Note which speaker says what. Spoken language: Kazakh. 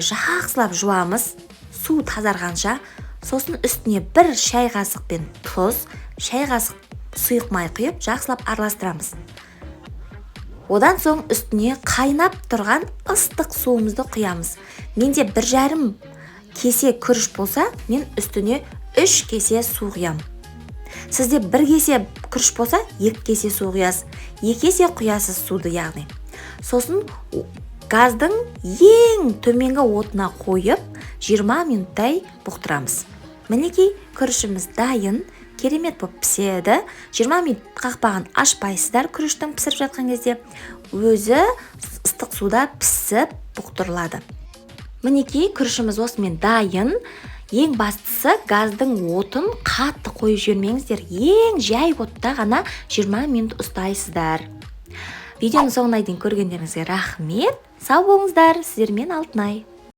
Speaker 1: жақсылап жуамыз, су тазарғанша. Сосын үстіне бір шай қасықпен тұз, шай қасық сұйық май құйып, жақсылап араластырамыз. Одан соң үстіне қайнап тұрған ыстық суымызды құямыз. Менде 1,5 кесе күріш болса, мен үстіне 3 кесе су құям. Сізде 1 кесе күріш болса, 2 кесе су құясыз, 2 кесе құясыз суды, яғни. Сосын газдың ең төменгі отына қойып, 20 минуттай бұқтырамыз. Мінекей, күрішіміз дайын, керемет болып піседі. 20 минут қақпағын ашпайсыздар, күріштің пісіріп жатқан кезде өзі ыстық суда пісіп бұқтырылады. Мінекей, күрішіміз осымен дайын. Ең бастысы, газдың отын қатты қойып жібермеңіздер. Ең жай отта ғана 20 минут ұстайсыздар. Видеоның соңына дейін көргендеріңізге рахмет. Сау болыңыздар. Сіздермен Алтынай.